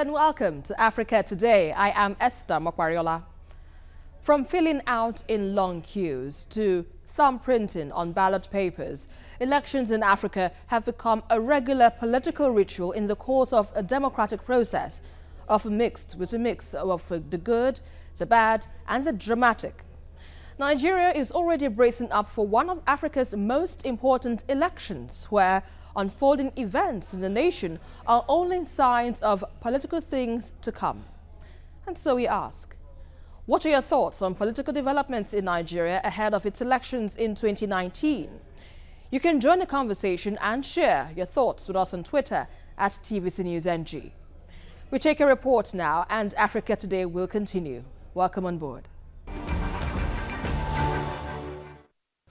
and welcome to Africa Today. I am Esther Mokwariola. From filling out in long queues to thumbprinting on ballot papers, elections in Africa have become a regular political ritual in the course of a democratic process, often mixed with a mix of the good, the bad and the dramatic. Nigeria is already bracing up for one of Africa's most important elections, where unfolding events in the nation are only signs of political things to come. And so we ask, what are your thoughts on political developments in Nigeria ahead of its elections in 2019? You can join the conversation and share your thoughts with us on Twitter at TVCNewsNG. We take a report now, and Africa Today will continue. Welcome on board.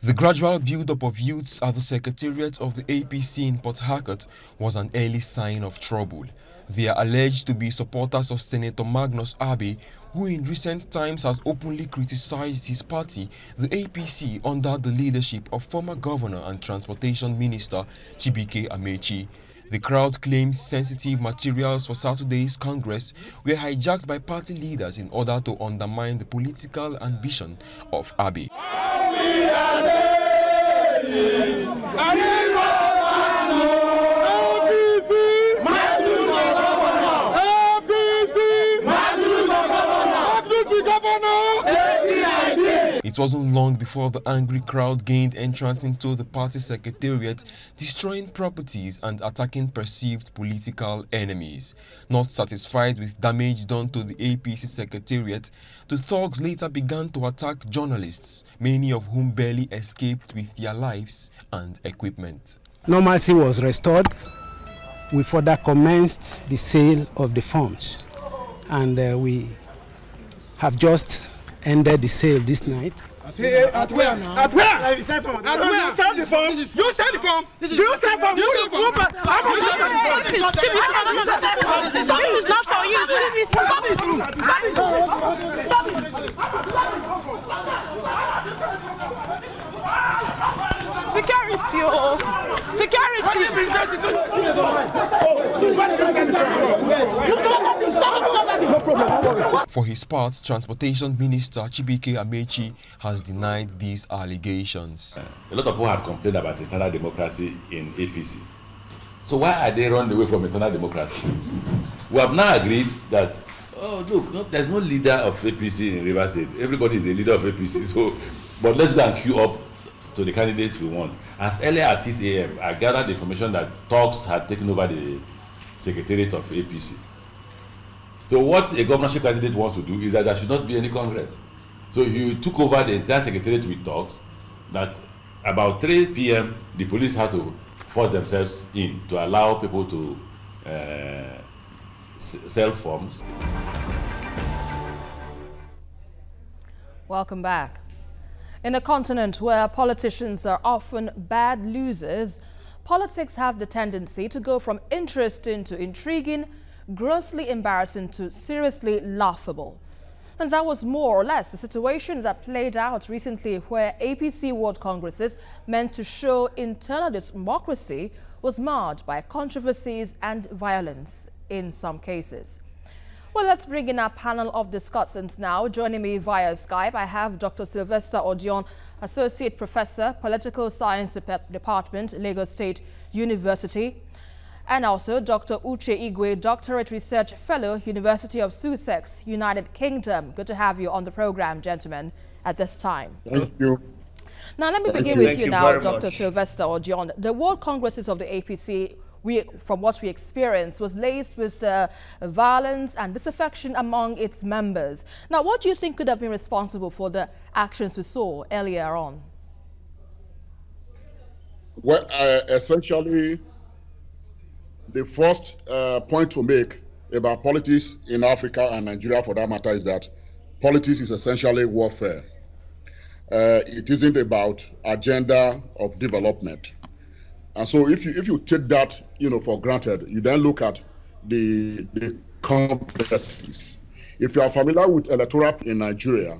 The gradual build-up of youths at the Secretariat of the APC in Port Harcourt was an early sign of trouble. They are alleged to be supporters of Senator Magnus Abe, who in recent times has openly criticized his party, the APC, under the leadership of former Governor and Transportation Minister Chibuike Amechi. The crowd claims sensitive materials for Saturday's Congress were hijacked by party leaders in order to undermine the political ambition of Abe. It wasn't long before the angry crowd gained entrance into the party secretariat, destroying properties and attacking perceived political enemies. Not satisfied with damage done to the APC secretariat, the thugs later began to attack journalists, many of whom barely escaped with their lives and equipment. Normalcy was restored. We further commenced the sale of the forms, and we have just ended the sale this night. At where now? At where? You sell the forms. You sell the forms. Do you sell forms? This is not for you. Stop it. Stop it. Security. For his part, Transportation Minister Chibuike Amechi has denied these allegations. A lot of people had complained about internal democracy in APC. So why are they running away from internal democracy? We have now agreed that, oh look, there's no leader of APC in Rivers State. Everybody is the leader of APC. So, but let's go and queue up to the candidates we want. As early as 6 a.m., I gathered the information that talks had taken over the secretariat of APC. So what a governorship candidate wants to do is that there should not be any Congress. So he took over the entire secretariat with talks that about 3 p.m. the police had to force themselves in to allow people to sell forms. Welcome back. In a continent where politicians are often bad losers, politics have the tendency to go from interesting to intriguing, grossly embarrassing to seriously laughable. And that was more or less the situation that played out recently, where APC World Congresses meant to show internal democracy was marred by controversies and violence in some cases. Well, let's bring in our panel of discussants now. Joining me via Skype, I have Dr. Sylvester Odion, Associate Professor, Political Science Department, Lagos State University, and also Dr. Uche Igwe, Doctorate Research Fellow, University of Sussex, United Kingdom. Good to have you on the program, gentlemen, at this time. Thank you. Now, let me begin with you now, Dr. Sylvester Odion. The World Congresses of the APC, from what we experienced, was laced with violence and disaffection among its members. Now, what do you think could have been responsible for the actions we saw earlier on? Well, essentially, the first point to make about politics in Africa and Nigeria, for that matter, is that politics is essentially warfare. It isn't about agenda of development. And so if you take that, for granted, you then look at the congresses. If you are familiar with electoral in Nigeria,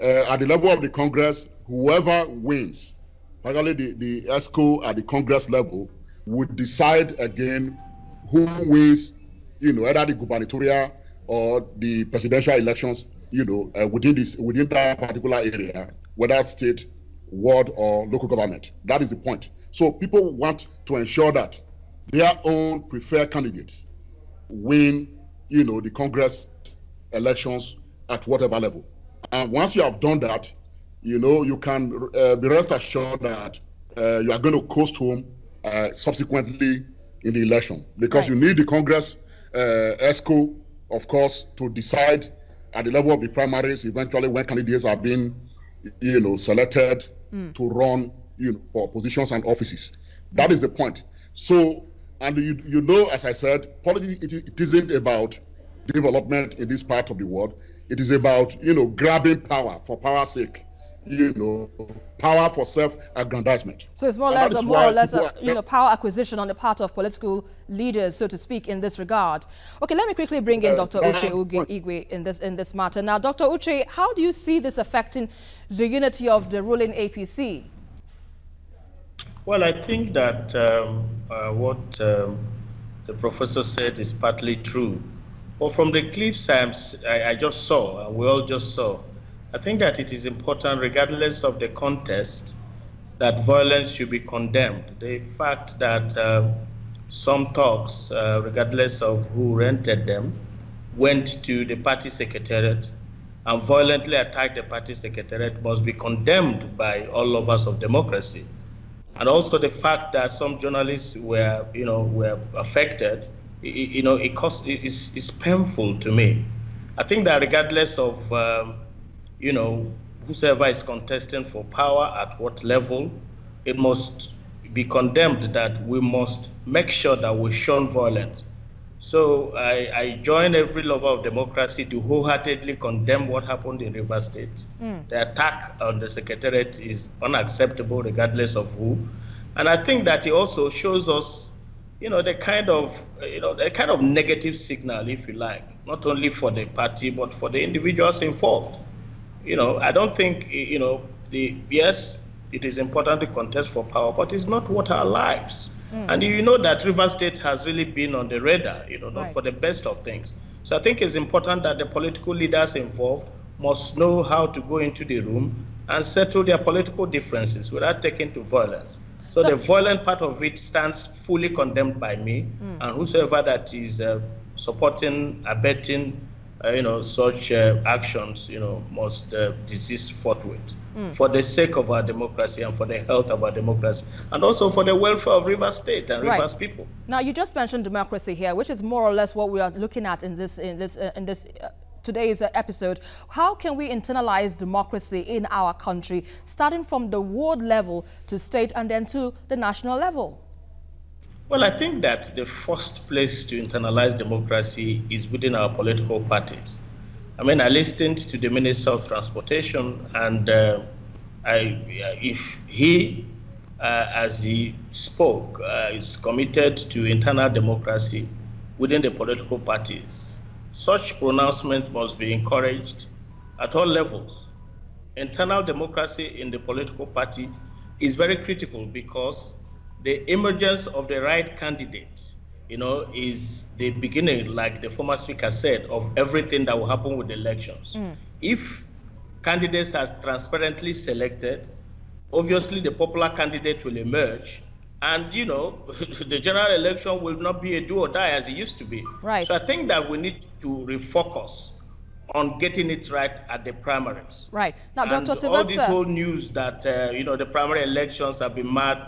at the level of the Congress, whoever wins, particularly the ESCO at the Congress level, would decide again who wins either the gubernatorial or the presidential elections, within that particular area, whether state, ward, or local government. That is the point. So people want to ensure that their own preferred candidates win, the Congress elections at whatever level. And once you have done that, you can be rest assured that you are going to coast home subsequently in the election, because you need the Congress ESCO, of course, to decide at the level of the primaries, eventually when candidates are being, selected to run, for positions and offices. That is the point. So, and as I said, politics, it isn't about development in this part of the world. It is about, grabbing power for power's sake, power for self-aggrandizement. So it's more or less power acquisition on the part of political leaders, so to speak, in this regard. Okay, let me quickly bring in Dr. Uche Igwe in this matter. Now, Dr. Uche, how do you see this affecting the unity of the ruling APC? Well, I think that what the professor said is partly true. But from the clips I just saw, and we all just saw, I think that it is important, regardless of the contest, that violence should be condemned. The fact that some talks, regardless of who rented them, went to the party secretariat and violently attacked the party secretariat must be condemned by all lovers of democracy. And also the fact that some journalists were affected, it's painful to me. I think that regardless of, whoever is contesting for power at what level, it must be condemned that we must make sure that we shun violence. So I join every lover of democracy to wholeheartedly condemn what happened in Rivers State. The attack on the secretariat is unacceptable regardless of who. And I think that it also shows us, the kind of negative signal, if you like, not only for the party, but for the individuals involved. I don't think, yes, it is important to contest for power, but it's not what our lives. And that Rivers State has really been on the radar, not for the best of things. So I think it's important that the political leaders involved must know how to go into the room and settle their political differences without taking to violence. So the violent part of it stands fully condemned by me, and whosoever that is supporting, abetting, such actions, must desist forthwith for the sake of our democracy and for the health of our democracy, and also for the welfare of Rivers State and Rivers people. Now, you just mentioned democracy here, which is more or less what we are looking at in this today's episode. How can we internalize democracy in our country, starting from the ward level to state and then to the national level? Well, I think that the first place to internalize democracy is within our political parties. I mean, I listened to the Minister of Transportation, and if he, as he spoke, is committed to internal democracy within the political parties, such pronouncements must be encouraged at all levels. Internal democracy in the political party is very critical because the emergence of the right candidate, is the beginning, like the former speaker said, of everything that will happen with the elections. If candidates are transparently selected, obviously the popular candidate will emerge, and the general election will not be a do or die as it used to be. Right. So I think that we need to refocus on getting it right at the primaries. Right. Now, and Dr. Sylvester, all this whole news that the primary elections have been marred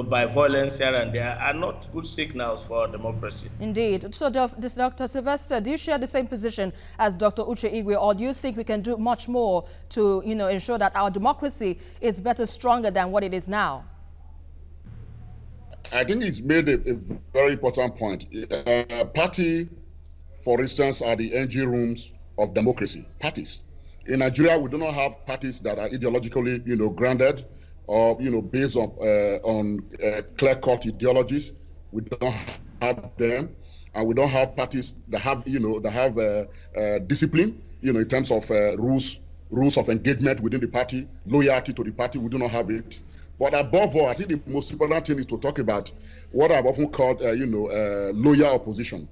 by violence here and there are not good signals for democracy. Indeed. So, Dr. Sylvester, do you share the same position as Dr. Uche Igwe, or do you think we can do much more to, ensure that our democracy is better, stronger than what it is now? I think it's made a very important point. Party, for instance, are the engine rooms of democracy. Parties. In Nigeria, we do not have parties that are ideologically, grounded, or based on clear-cut ideologies. We don't have them, and we don't have parties that have discipline, in terms of rules of engagement within the party, loyalty to the party. We do not have it. But above all, I think the most important thing is to talk about what I've often called, loyal opposition.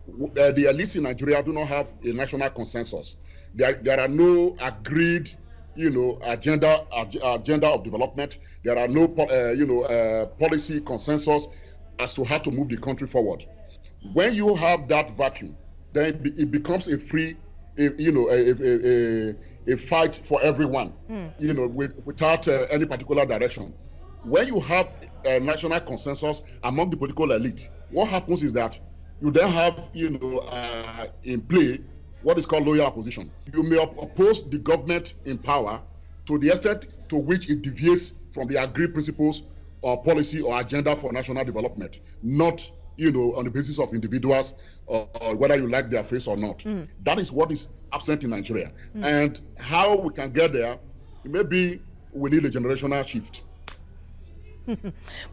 the elites in Nigeria do not have a national consensus. There are no agreed, agenda of development. There are no, policy consensus as to how to move the country forward. When you have that vacuum, then it becomes a free, a fight for everyone, without any particular direction. When you have a national consensus among the political elite, what happens is that you then have, in play what is called loyal opposition. You may oppose the government in power to the extent to which it deviates from the agreed principles or policy or agenda for national development, not on the basis of individuals or whether you like their face or not. That is what is absent in Nigeria. And how we can get there, maybe we need a generational shift.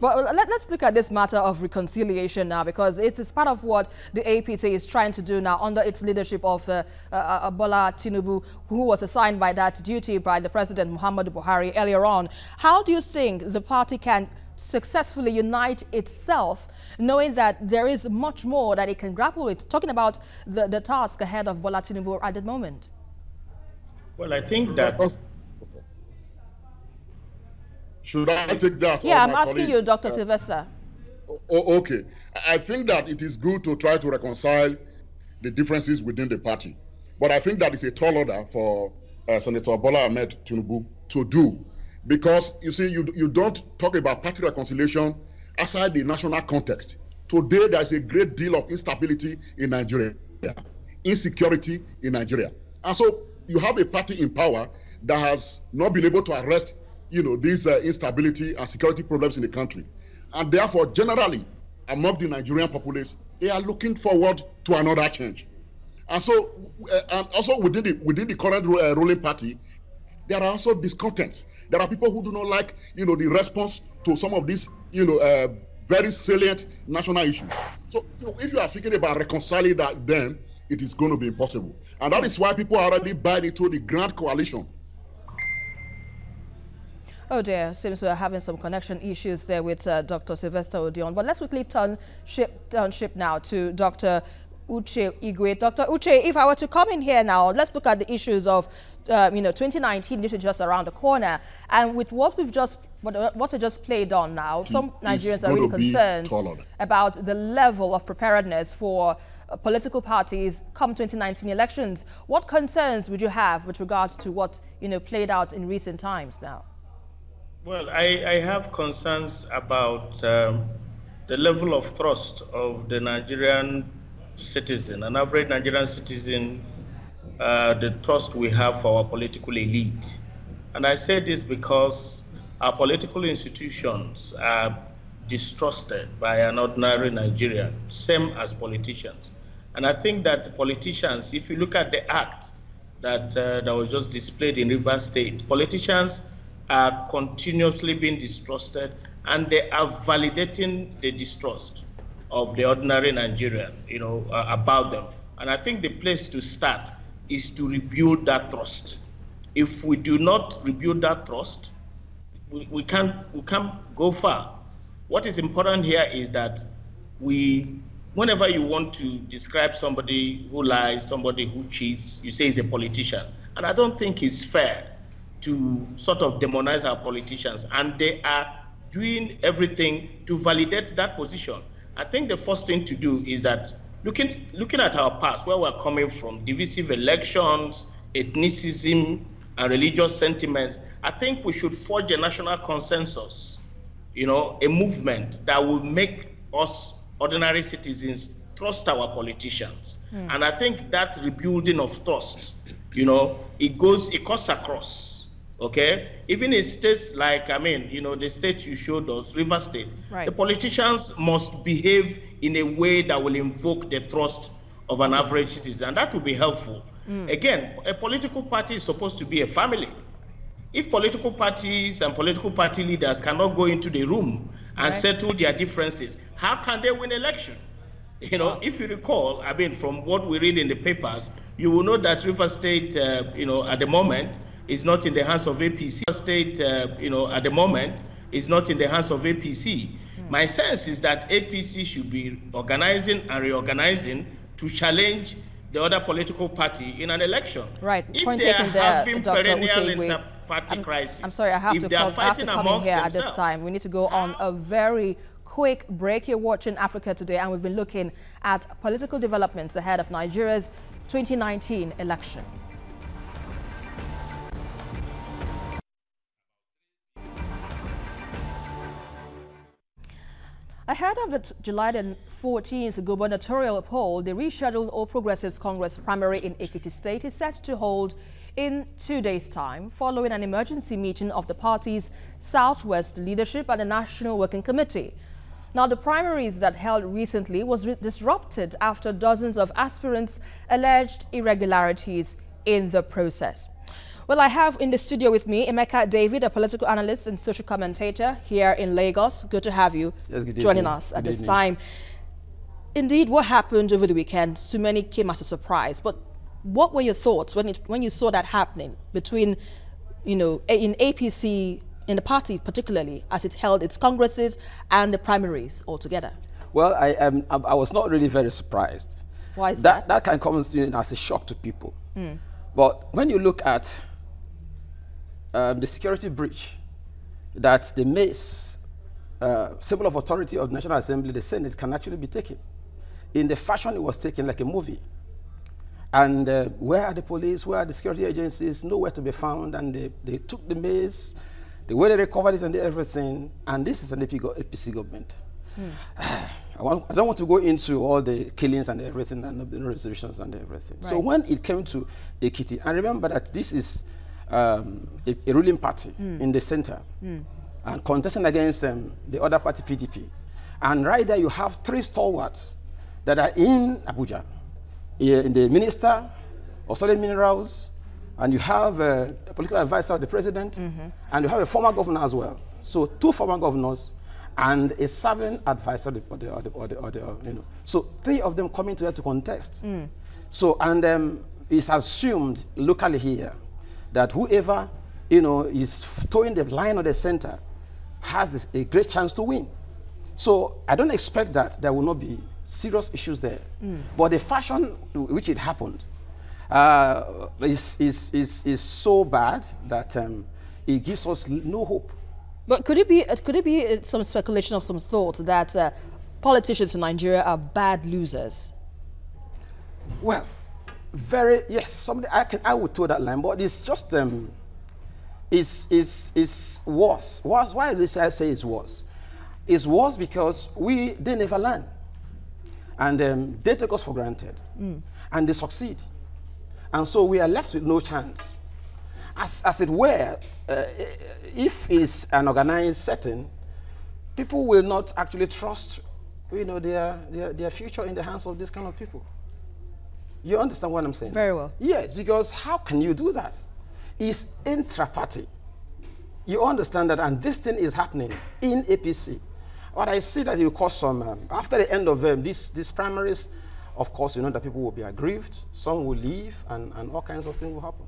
But let's look at this matter of reconciliation now, because it is part of what the APC is trying to do now under its leadership of Bola Tinubu, who was assigned by that duty by the President Muhammadu Buhari earlier on. How do you think the party can successfully unite itself, knowing that there is much more that it can grapple with, talking about the task ahead of Bola Tinubu at the moment? Well, I think that... Should I take that? Yeah, I'm asking you, Dr. Sylvester. Okay. I think that it is good to try to reconcile the differences within the party. But I think that is a tall order for Senator Bola Ahmed Tinubu to do. Because, you see, you don't talk about party reconciliation outside the national context. Today, there is a great deal of instability in Nigeria, insecurity in Nigeria. And so you have a party in power that has not been able to arrest these instability and security problems in the country. And therefore, generally, among the Nigerian populace, they are looking forward to another change. And so, and also within the current ruling party, there are also discontents. There are people who do not like, the response to some of these, very salient national issues. So, if you are thinking about reconciling that, then it is going to be impossible. And that is why people are already buying into the grand coalition. Oh dear, seems we're having some connection issues there with Dr. Sylvester Odion. But let's quickly turn ship now to Dr. Uche Igwe. Dr. Uche, if I were to come in here now, let's look at the issues of, 2019, this is just around the corner. And with what we just played on now, some Nigerians are really concerned about the level of preparedness for political parties come 2019 elections. What concerns would you have with regards to what, played out in recent times now? Well, I have concerns about the level of trust of the Nigerian citizen, an average Nigerian citizen, the trust we have for our political elite. And I say this because our political institutions are distrusted by an ordinary Nigerian, same as politicians. And I think that the politicians, if you look at the act that was just displayed in Rivers State, politicians are continuously being distrusted, and they are validating the distrust of the ordinary Nigerian, about them. And I think the place to start is to rebuild that trust. If we do not rebuild that trust, we can't go far. What is important here is that whenever you want to describe somebody who lies, somebody who cheats, you say he's a politician. And I don't think it's fair to sort of demonize our politicians, and they are doing everything to validate that position. I think the first thing to do is that looking at our past, where we're coming from, divisive elections, ethnicism, and religious sentiments, I think we should forge a national consensus, a movement that will make us ordinary citizens trust our politicians. And I think that rebuilding of trust, it cuts across. Okay, even in states like, the state you showed us, River State, right. The politicians must behave in a way that will invoke the trust of an average citizen, and that will be helpful. Again, a political party is supposed to be a family. If political parties and political party leaders cannot go into the room and settle their differences, how can they win election? If you recall, from what we read in the papers, you will know that River State, at the moment, is not in the hands of APC. State, at the moment, is not in the hands of APC. My sense is that APC should be organizing and reorganizing to challenge the other political party in an election. Right. If Point they are taken there, having Dr. perennial Uche, inter-party crisis, I'm sorry, I have to come in here at this time. We need to go on a very quick break. You're watching Africa Today, and we've been looking at political developments ahead of Nigeria's 2019 election. Ahead of the July 14th gubernatorial poll, the rescheduled All Progressives Congress primary in Ekiti State is set to hold in 2 days' time, following an emergency meeting of the party's Southwest leadership and the National Working Committee. Now, the primaries that held recently was disrupted after dozens of aspirants alleged irregularities in the process. Well, I have in the studio with me Emeka David, a political analyst and social commentator here in Lagos. Good to have you joining us at this time. Indeed, what happened over the weekend to many came as a surprise. But what were your thoughts when you saw that happening between, in APC, in the party particularly, as it held its congresses and the primaries altogether? Well, I was not really very surprised. Why is that? That can come as a shock to people. But when you look at the security breach that the mace, symbol of authority of the National Assembly, the Senate, can actually be taken, in the fashion it was taken, like a movie. And where are the police, where are the security agencies? Nowhere to be found. And they took the mace, the way they recovered it and everything. And this is an APC government. I don't want to go into all the killings and everything and the resolutions and everything. Right. So when it came to Ekiti, and remember that this is a ruling party in the center and contesting against the other party, PDP. And right there you have 3 stalwarts that are in Abuja. In the Minister of Solid Minerals, and you have a political advisor of the president, and you have a former governor as well. So 2 former governors and a serving advisor, so 3 of them coming together to contest. So, and it's assumed locally here that whoever, is towing the line of the center has a great chance to win. So I don't expect that there will not be serious issues there. But the fashion which it happened is so bad that it gives us no hope. But could it be some speculation of some thought that politicians in Nigeria are bad losers? Well, yes. I would toe that line, but it's just it's worse. Why does I say it's worse? It's worse because they never learn, and they take us for granted, and they succeed, and so we are left with no chance. As it were, if it's an organized setting, people will not actually trust, their future in the hands of these kind of people. You understand what I'm saying? Very well. Yes, because how can you do that? It's intra-party. You understand that, and this thing is happening in APC. But I see that it will cause some, after the end of these primaries, of course, that people will be aggrieved, some will leave, and all kinds of things will happen.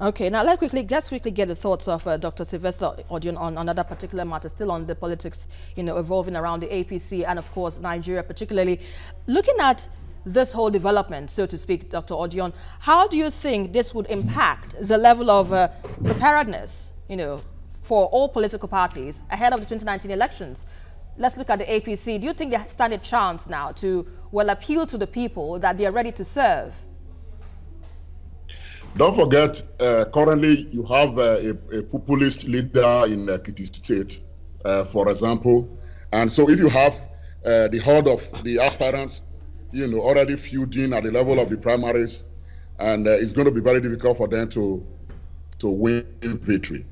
Okay, now let's quickly get the thoughts of Dr. Sylvester Odion on another particular matter, still on the politics, evolving around the APC and, of course, Nigeria particularly. Looking at this whole development, so to speak, Dr. Odion, how do you think this would impact the level of preparedness, for all political parties ahead of the 2019 elections? Let's look at the APC. Do you think they stand a chance now to, appeal to the people that they are ready to serve? Don't forget, currently you have a populist leader in Ekiti State, for example. And so if you have the horde of the aspirants, already feuding at the level of the primaries, and it's going to be very difficult for them to win victory.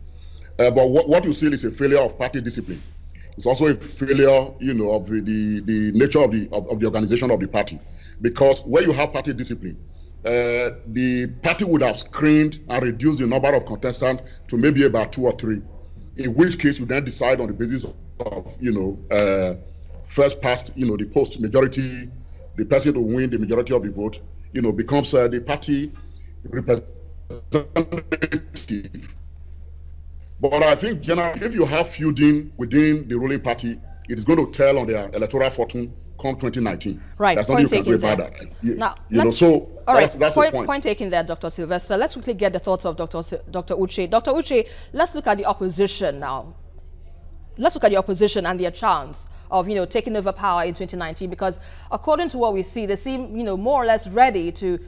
But what you see is a failure of party discipline. It's also a failure, of the nature of the organization of the party, because where you have party discipline, the party would have screened and reduced the number of contestants to maybe about 2 or 3. In which case, you then decide on the basis of, first past, the post majority, the person to win the majority of the vote, becomes the party representative. But I think, generally, if you have feuding within the ruling party, it is going to tell on their electoral fortune come 2019. Right. There's nothing you can do about that. That's the point. Point taken there, Dr. Sylvester. Let's quickly get the thoughts of Dr. Uche. Dr. Uche, let's look at the opposition now. Let's look at the opposition and their chance of, taking over power in 2019, because according to what we see, they seem, more or less ready to,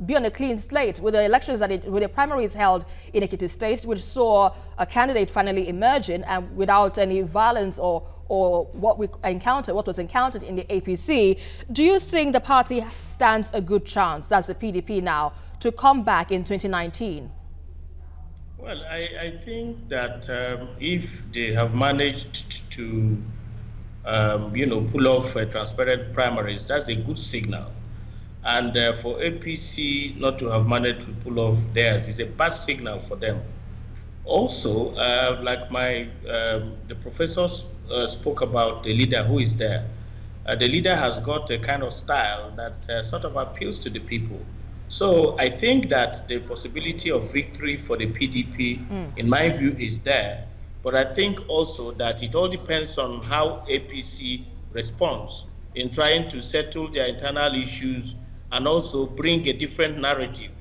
be on a clean slate with the elections with the primaries held in Ekiti State, which saw a candidate finally emerging and without any violence or what was encountered in the APC. Do you think the party stands a good chance, that's the PDP now, to come back in 2019? Well, I think that if they have managed to, pull off transparent primaries, that's a good signal. And for APC not to have managed to pull off theirs is a bad signal for them. Also, like the professors spoke about the leader who is there. The leader has got a kind of style that sort of appeals to the people. So I think that the possibility of victory for the PDP, in my view, is there. But I think also that it all depends on how APC responds in trying to settle their internal issues and also bring a different narrative.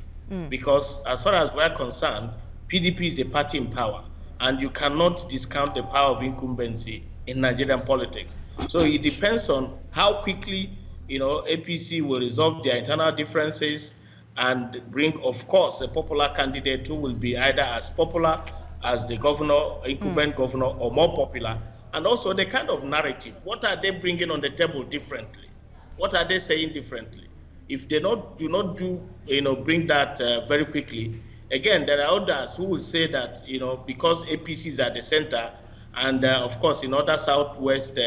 Because as far as we're concerned, PDP is the party in power, and you cannot discount the power of incumbency in Nigerian politics. So it depends on how quickly, APC will resolve their internal differences and bring, of course, a popular candidate who will be either as popular as the governor, incumbent governor, or more popular. And also the kind of narrative. What are they bringing on the table differently? What are they saying differently? If they do not bring that very quickly, again, there are others who will say that, because APC is at the center, and of course in other southwest,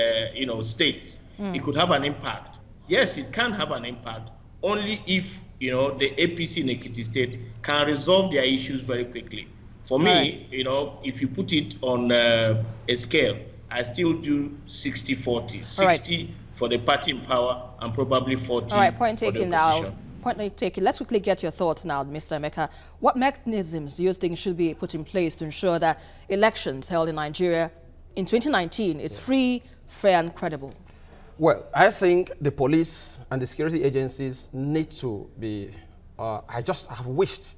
states, it could have an impact. Yes, it can have an impact only if, the APC in Ekiti State can resolve their issues very quickly. For me, if you put it on a scale, I still do 60-40, 60 for the party in power and probably 40 All right, point for the taken opposition. now. Point taken. Let's quickly get your thoughts now, Mr. Emeka. What mechanisms do you think should be put in place to ensure that elections held in Nigeria in 2019 is free, fair, and credible? Well, I think the police and the security agencies need to be, I just have wished,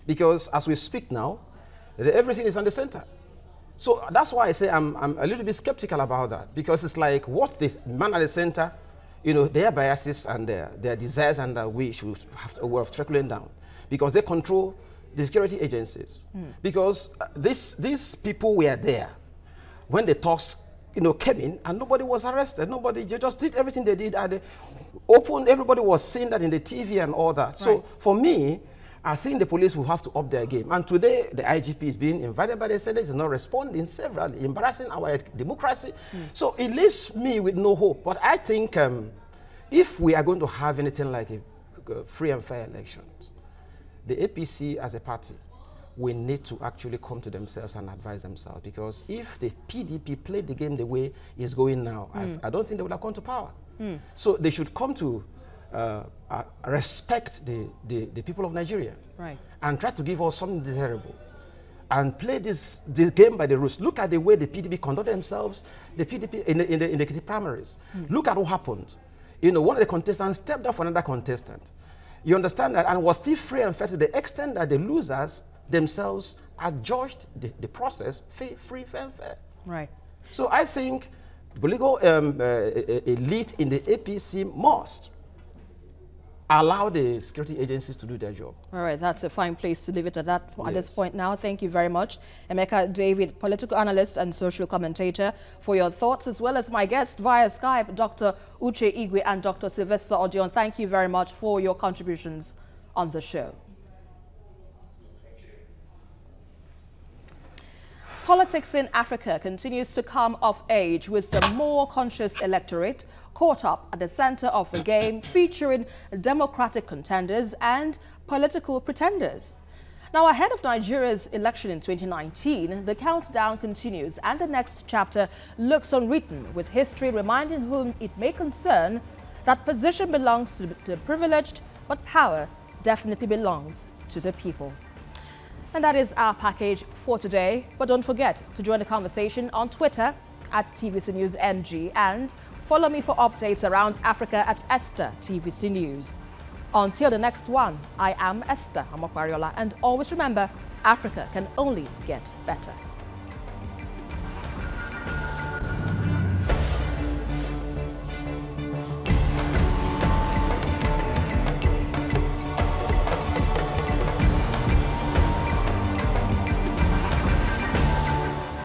because as we speak now, everything is on the center. So that's why I say I'm a little bit skeptical about that, because it's like, what's this man at the center, their biases and their desires and their wish will have trickling down, because they control the security agencies. Because these people were there when the talks came in, and nobody was arrested. They just did everything they did. And everybody was seeing that in the TV and all that. Right. So for me, I think the police will have to up their game. And today, the IGP is being invited by the Senate, is not responding severally, embarrassing our democracy. So it leaves me with no hope. But I think if we are going to have anything like a free and fair elections, the APC as a party will need to actually come to themselves and advise themselves. Because if the PDP played the game the way it's going now, I don't think they would have come to power. So they should come to respect the people of Nigeria, right, and try to give us something desirable and play this game by the rules. Look at the way the PDP conduct themselves, the PDP in the Ekiti primaries. Look at what happened. One of the contestants stepped up for another contestant. You understand that? And was still free and fair to the extent that the losers themselves adjudged the process free, fair, and fair. Right. So I think the political elite in the APC must allow the security agencies to do their job. All right, that's a fine place to leave it at that at this point now. Thank you very much, Emeka David, political analyst and social commentator, for your thoughts, as well as my guest via Skype, Dr. Uche Igwe and Dr. Sylvester Odion. Thank you very much for your contributions on the show. Politics in Africa continues to come of age, with the more conscious electorate caught up at the center of a game featuring democratic contenders and political pretenders. Now, ahead of Nigeria's election in 2019, the countdown continues, and the next chapter looks unwritten, with history reminding whom it may concern that position belongs to the privileged, but power definitely belongs to the people. And that is our package for today. But don't forget to join the conversation on Twitter @TVC News NG and Follow me for updates around Africa at Esther TVC News. Until the next one, I am Esther Amokwariola, and always remember, Africa can only get better.